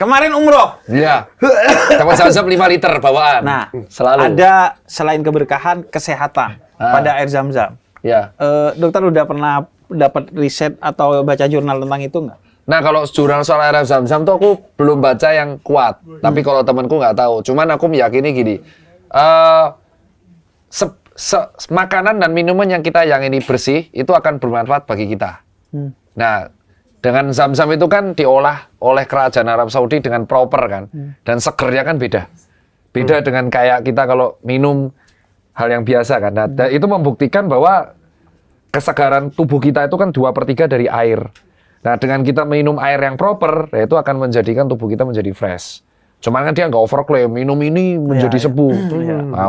Kemarin umroh. Iya. Dapat Zam-Zam 5 liter bawaan. Nah, selalu. ada selain keberkahan, kesehatan pada air Zam-Zam. Ya. Dokter udah pernah dapat riset atau baca jurnal tentang itu nggak? Nah, kalau jurnal soal air Zam-Zam tuh aku belum baca yang kuat. Tapi kalau temanku nggak tahu. Cuman aku meyakini gini. Makanan dan minuman yang ini bersih, itu akan bermanfaat bagi kita. Nah, dengan Zam-Zam itu kan diolah oleh kerajaan Arab Saudi dengan proper kan. Dan segernya kan beda. Beda dengan kayak kita kalau minum hal yang biasa kan. Nah, itu membuktikan bahwa kesegaran tubuh kita itu kan 2/3 dari air. Nah, dengan kita minum air yang proper, ya itu akan menjadikan tubuh kita menjadi fresh. Cuman kan dia nggak overclaim, minum ini menjadi sembuh. Nah,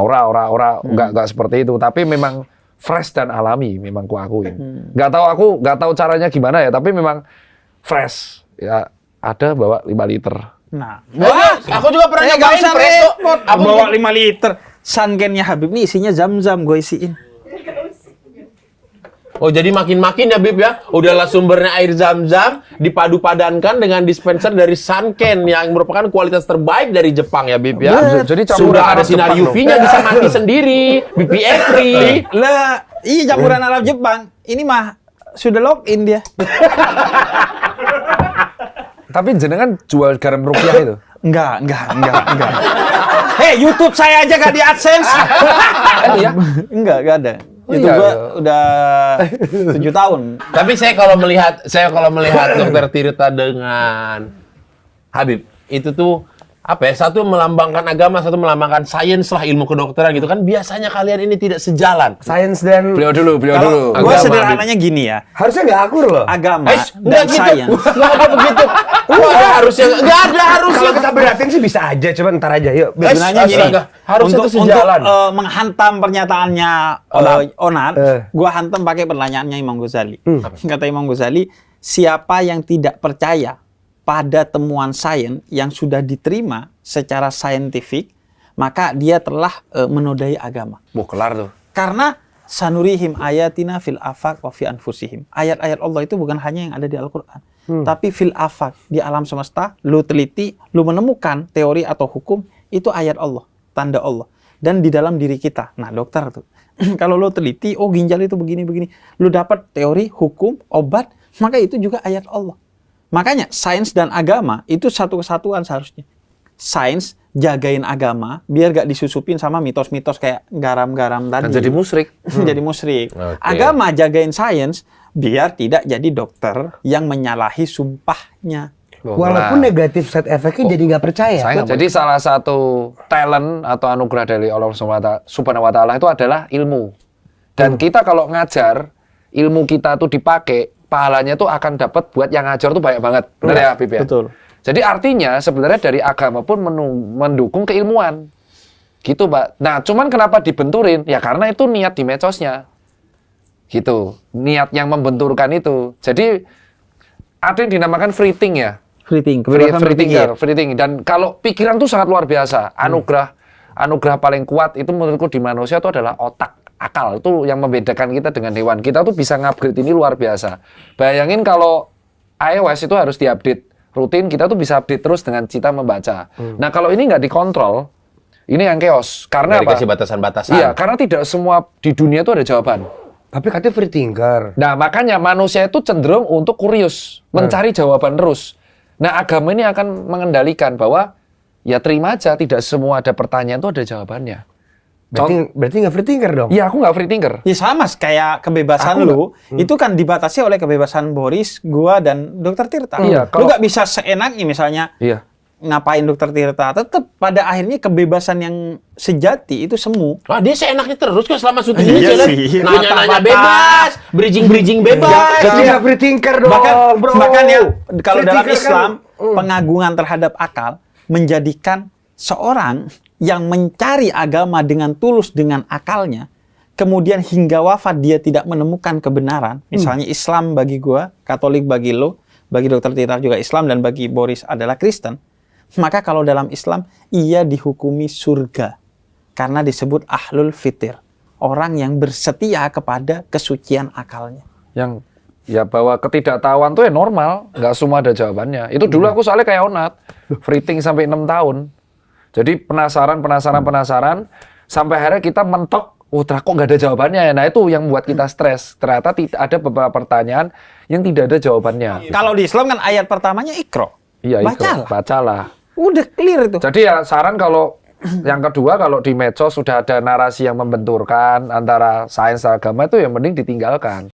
nggak seperti itu. Tapi memang fresh dan alami, memang kuakuin. Nggak tahu caranya gimana ya, tapi memang fresh. Ya, ada bawa 5 liter. Nah, Wah, aku juga pernah nyobain fresh kok. Aku bawa 5 liter. Suncan-nya Habib nih isinya Zam-Zam, gue isiin. Oh, jadi makin-makin ya, Bib ya. Udahlah sumbernya air Zam-Zam dipadu-padankan dengan dispenser dari Suncan yang merupakan kualitas terbaik dari Jepang ya, Bib ya. Jadi sudah ada sinar UV-nya bisa mati sendiri, BPA free. Lah, iya campuran Arab Jepang. Ini mah sudah login dia. Tapi jenengan jual garam rupiah itu? Enggak. Hei, YouTube saya aja gak di AdSense. Iya. Enggak ada. Oh, Itu iya, gua iya. udah 7 tahun. Tapi saya kalau melihat Dokter Tirta dengan Habib, itu tuh apa ya? Satu melambangkan agama, satu melambangkan sains lah, ilmu kedokteran gitu kan. Biasanya kalian ini tidak sejalan. Sains dan Beliau dulu. Gue Agama, sederhananya gini ya. harusnya nggak akur loh. Agama Nggak dan gitu. sains. Nggak ada begitu. Nggak ada harusnya. Kalau kita beratin sih bisa aja, coba ntar aja yuk. Sebenarnya gini, harusnya itu sejalan. untuk menghantam pernyataannya Onat, gua hantam pakai pertanyaannya Imam Ghazali. Kata Imam Ghazali, siapa yang tidak percaya pada temuan sains yang sudah diterima secara saintifik, maka dia telah menodai agama. Kelar tuh. Karena sanurihim ayatina fil afaq wa fi anfusihim. Ayat-ayat Allah itu bukan hanya yang ada di Al-Qur'an, tapi fil afaq, di alam semesta, lu teliti, lu menemukan teori atau hukum, itu ayat Allah, tanda Allah. Dan di dalam diri kita. Nah, dokter tuh, kalau lu teliti, oh ginjal itu begini-begini, lu dapat teori, hukum, obat, maka itu juga ayat Allah. Makanya sains dan agama itu satu kesatuan seharusnya. Sains jagain agama biar gak disusupin sama mitos-mitos kayak garam-garam tadi. Dan jadi musyrik. Jadi musyrik. Oke. Agama jagain sains biar tidak jadi dokter yang menyalahi sumpahnya. Walaupun negatif side effect-nya jadi nggak percaya. Jadi salah satu talent atau anugerah dari Allah Subhanahu wa Ta'ala itu adalah ilmu. Dan kita kalau ngajar, ilmu kita tuh dipakai, pahalanya tuh akan dapat buat yang ngajar tuh banyak banget. Benar ya, Bib ya? Betul. Jadi artinya sebenarnya dari agama pun mendukung keilmuan. Gitu, Pak. Nah, cuman kenapa dibenturin? Ya karena itu niat di medsosnya. Gitu. Niat yang membenturkan itu. Jadi ada yang dinamakan free think ya. Free think, Free thinking. Dan kalau pikiran tuh sangat luar biasa. Anugerah paling kuat itu menurutku di manusia itu adalah otak. Akal itu yang membedakan kita dengan hewan. Kita tuh bisa ngupgrade ini luar biasa. Bayangin kalau iOS itu harus diupdate rutin, kita tuh bisa update terus dengan cita membaca. Nah, kalau ini nggak dikontrol, ini yang chaos. Karena apa? Dikasih batasan-batasan. Iya, karena tidak semua di dunia itu ada jawaban. Tapi katanya free thinker. Nah, makanya manusia itu cenderung untuk kurius, mencari jawaban terus. Nah, agama ini akan mengendalikan bahwa ya terima aja, tidak semua ada pertanyaan itu ada jawabannya. Berarti nggak free thinker dong? Iya, aku nggak free thinker. Ya sama kayak kebebasan lu, itu kan dibatasi oleh kebebasan Boris, gua, dan Dokter Tirta. Iya, Lu nggak bisa seenaknya misalnya Iya. ngapain Dokter Tirta. Tetap pada akhirnya kebebasan yang sejati itu semu. Wah, dia seenaknya terus kan selama syuting ini Iya jalan. sih. Nanya-nanya Mata-mata. bebas, bridging bebas. Berarti nggak free thinker dong, bro. Bahkan ya, kalau Free dalam thinker Islam, kan, pengagungan terhadap akal menjadikan seorang yang mencari agama dengan tulus dengan akalnya, kemudian hingga wafat dia tidak menemukan kebenaran. Misalnya Islam bagi gua, Katolik bagi lo, bagi Dokter Tirta juga Islam, dan bagi Boris adalah Kristen. Maka kalau dalam Islam, ia dihukumi surga. Karena disebut ahlul fitir. Orang yang bersetia kepada kesucian akalnya. Yang Ya bahwa ketidaktahuan tuh ya normal, nggak semua ada jawabannya. Itu dulu aku soalnya kayak Onat, freeting sampai 6 tahun. Jadi penasaran, sampai akhirnya kita mentok, oh kok nggak ada jawabannya ya. Nah itu yang buat kita stres. Ternyata ada beberapa pertanyaan yang tidak ada jawabannya. Kalau di Islam kan ayat pertamanya Iqra. Iya, bacalah. bacalah. Udah clear itu. Jadi ya saran kalau yang kedua, kalau di medsos sudah ada narasi yang membenturkan antara sains dan agama itu yang mending ditinggalkan.